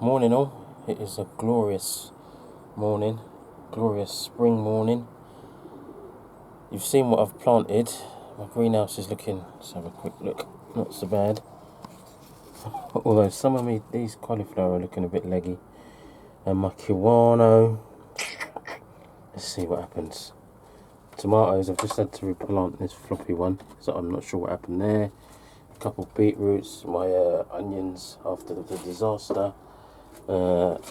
Morning all, it is a glorious morning, glorious spring morning. You've seen what I've planted. My greenhouse is looking, let's have a quick look, not so bad. Although some of these cauliflower are looking a bit leggy. And my kiwano, let's see what happens. Tomatoes, I've just had to replant this floppy one, so I'm not sure what happened there. A couple of beetroots, my onions after the disaster.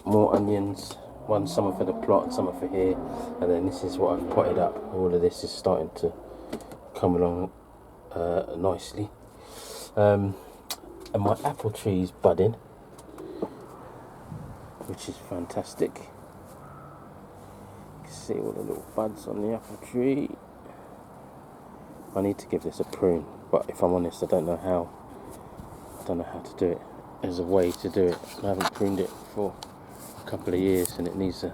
More onions, some are for the plot and some are for here, and then this is what I've potted up. All of this is starting to come along nicely, and my apple tree is budding, which is fantastic. You can see all the little buds on the apple tree. I need to give this a prune, but if I'm honest, I don't know how to do it. There's a way to do it. I haven't pruned it for a couple of years and it needs a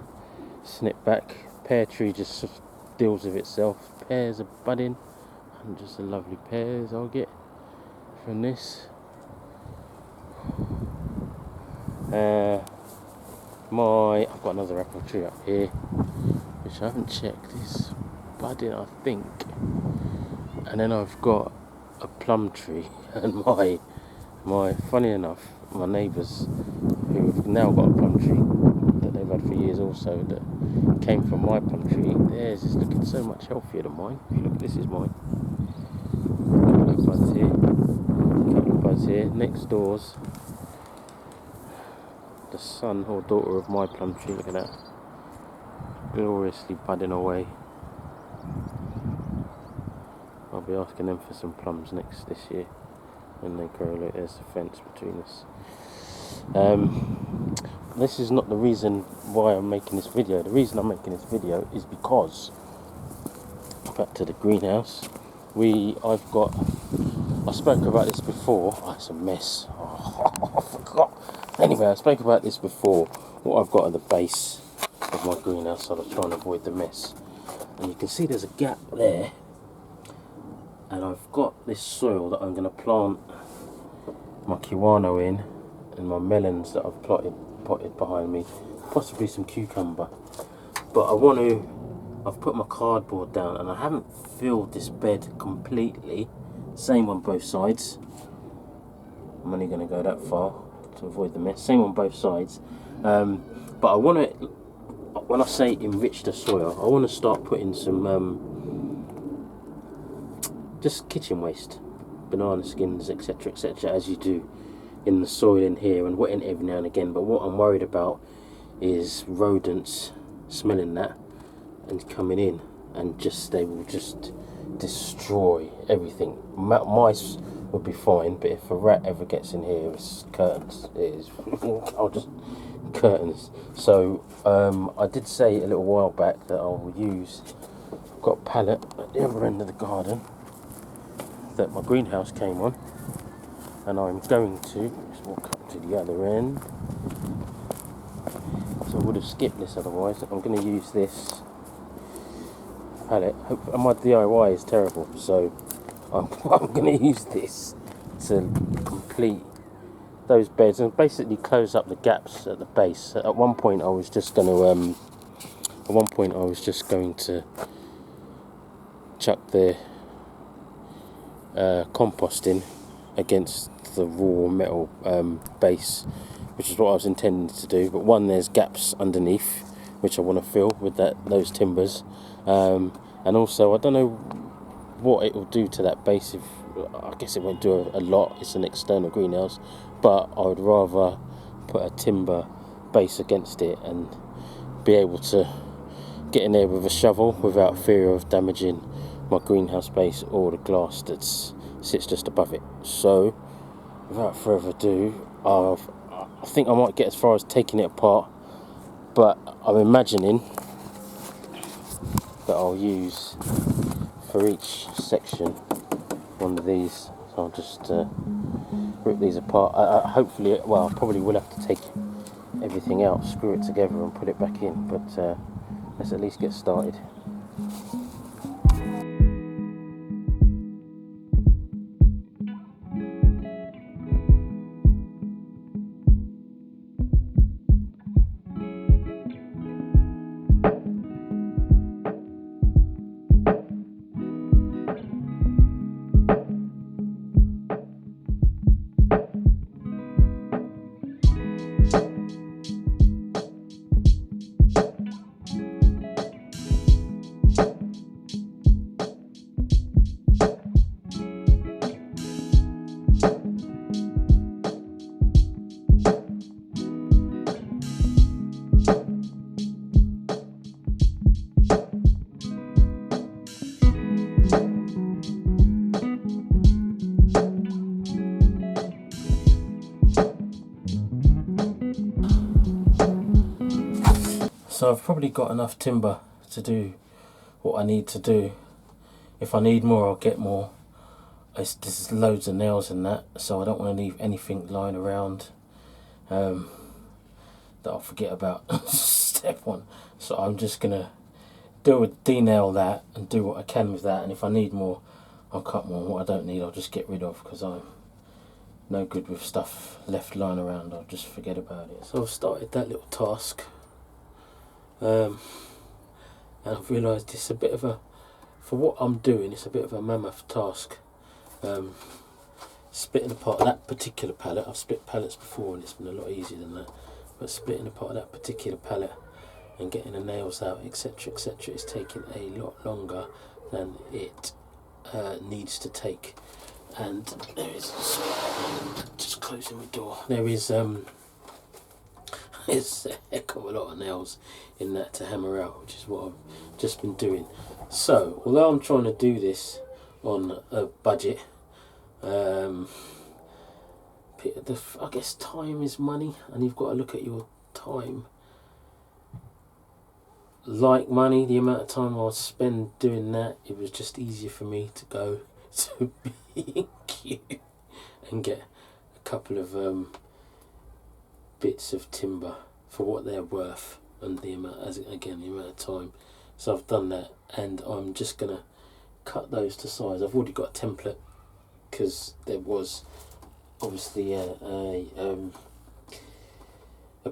snip back. Pear tree just deals with itself. Pears are budding, and just the lovely pears I'll get from this. I've got another apple tree up here, which I haven't checked. It's budding, I think. And then I've got a plum tree, and my funny enough, my neighbours who've now got a plum tree that they've had for years also, that came from my plum tree, theirs is looking so much healthier than mine. If you look, this is mine. A couple of buds here, next door's the son or daughter of my plum tree. Look at that, gloriously budding away. I'll be asking them for some plums this year when they grow. Look, there's a fence between us. This is not the reason why I'm making this video. The reason I'm making this video is because, back to the greenhouse, I spoke about this before. Oh, it's a mess. Oh, I forgot. Anyway, I spoke about this before, what I've got at the base of my greenhouse, so I'll try and avoid the mess. And you can see there's a gap there, and I've got this soil that I'm going to plant my kiwano in, and my melons that I've potted behind me, possibly some cucumber. But I've put my cardboard down, and I haven't filled this bed completely. Same on both sides. I'm only going to go that far to avoid the mess. Same on both sides. But I want to, when I say enrich the soil, I want to start putting some just kitchen waste, banana skins, etc., etc., as you do in the soil in here, and wetting every now and again. But what I'm worried about is rodents smelling that and coming in, and they will just destroy everything. Mice would be fine, but if a rat ever gets in here, it's curtains. It is I'll just curtains. So I did say a little while back that I will use, I've got a pallet at the other end of the garden that my greenhouse came on, and I'm going to just walk up to the other end. So I would have skipped this otherwise. I'm going to use this pallet. And my DIY is terrible, so I'm going to use this to complete those beds and basically close up the gaps at the base. At one point I was just going to chuck the composting against the raw metal base, which is what I was intending to do. But there's gaps underneath which I want to fill with those timbers, and also I don't know what it will do to that base. I guess it won't do a lot. It's an external greenhouse, but I would rather put a timber base against it and be able to get in there with a shovel without fear of damaging my greenhouse base or the glass that sits just above it. So without further ado, I think I might get as far as taking it apart, but I'm imagining that I'll use for each section one of these. So I'll just rip these apart. I probably will have to take everything out, screw it together and put it back in, but let's at least get started. So I've probably got enough timber to do what I need to do. If I need more, I'll get more. There's loads of nails in that, so I don't want to leave anything lying around that I'll forget about. Step one. So I'm just gonna denail that and do what I can with that, and if I need more, I'll cut more. What I don't need, I'll just get rid of, because I'm no good with stuff left lying around. I'll just forget about it. So I've started that little task, and I've realised it's a bit of a, for what I'm doing, it's a bit of a mammoth task. Splitting apart that particular pallet, I've split pallets before and it's been a lot easier than that, but splitting apart that particular pallet and getting the nails out, etc, etc, is taking a lot longer than it needs to take. And there is, just closing my door, there is there's a heck of a lot of nails in that to hammer out, which is what I've just been doing. So although I'm trying to do this on a budget, I guess time is money, and you've got to look at your time like money. The amount of time I spend doing that, it was just easier for me to go to B&Q and get a couple of bits of timber for what they're worth, and the amount, as again, the amount of time. So I've done that, and I'm just gonna cut those to size. I've already got a template, because there was obviously a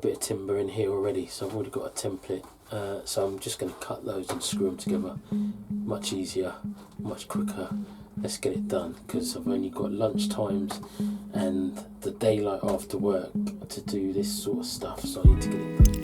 bit of timber in here already, so I've already got a template. So I'm just going to cut those and screw them together. Much easier, much quicker. Let's get it done, because I've only got lunch times and the daylight after work to do this sort of stuff, so I need to get it done.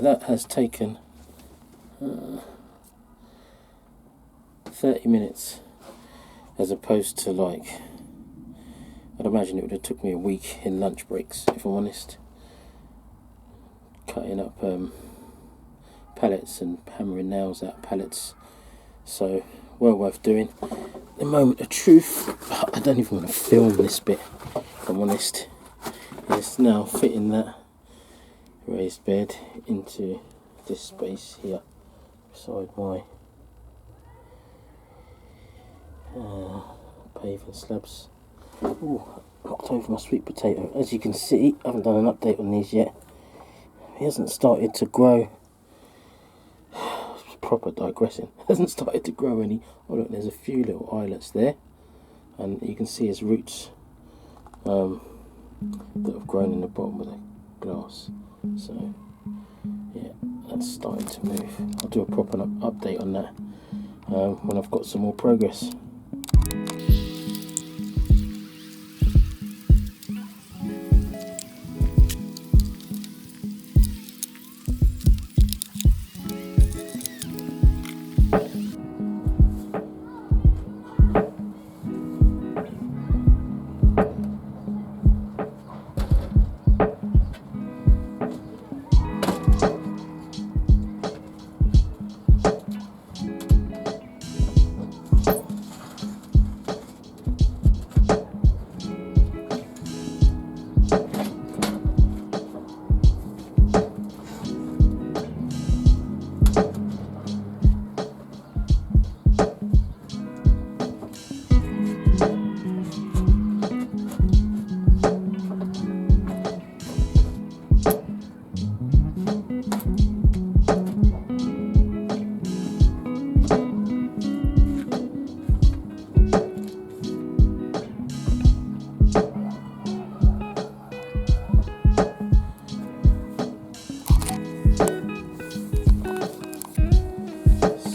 that has taken 30 minutes, as opposed to, like, I'd imagine it would have took me a week in lunch breaks, if I'm honest. Cutting up pallets and hammering nails out pallets. So, well worth doing. The moment of truth, I don't even want to film this bit, if I'm honest. It's now fitting that raised bed into this space here beside my paving slabs. Ooh, knocked over my sweet potato. As you can see, I haven't done an update on these yet. He hasn't started to grow. Proper digressing. Hasn't started to grow any. Oh look, there's a few little islets there, and you can see his roots that have grown in the bottom of the glass. So yeah, that's starting to move. I'll do a proper update on that when I've got some more progress.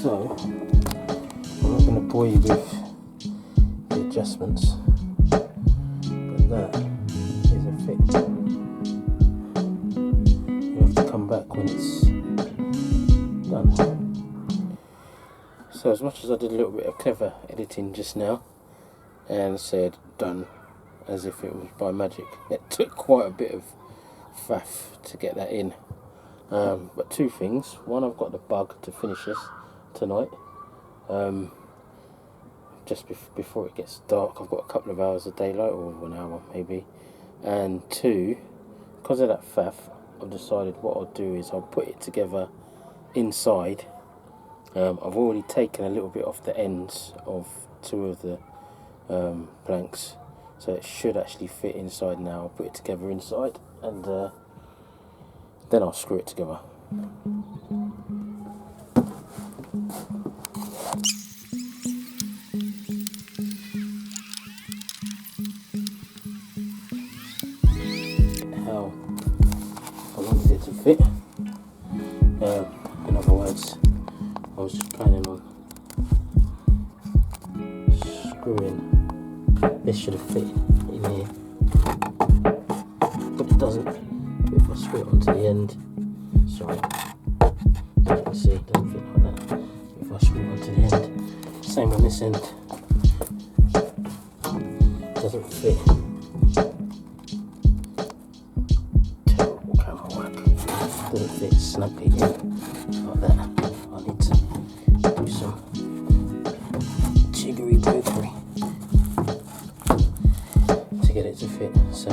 So, I'm not going to bore you with the adjustments, but that is a fit. You have to come back when it's done. So as much as I did a little bit of clever editing just now and said done as if it was by magic, it took quite a bit of faff to get that in. But two things. One, I've got the bug to finish this tonight, just before it gets dark. I've got a couple of hours of daylight, or 1 hour maybe. And two, because of that faff, I've decided what I'll do is I'll put it together inside. I've already taken a little bit off the ends of two of the planks, so it should actually fit inside now. I'll put it together inside, and then I'll screw it together. How I wanted it to fit. In other words, I was just planning on screwing. This should have fit in here, but it doesn't. If I screw it onto the end, sorry, as you can see, it doesn't fit like that. If I screw it onto the end, same on this end, it doesn't fit. Terrible camera work. It doesn't fit snugly in like that. I need to do some jiggery pokery to get it to fit. So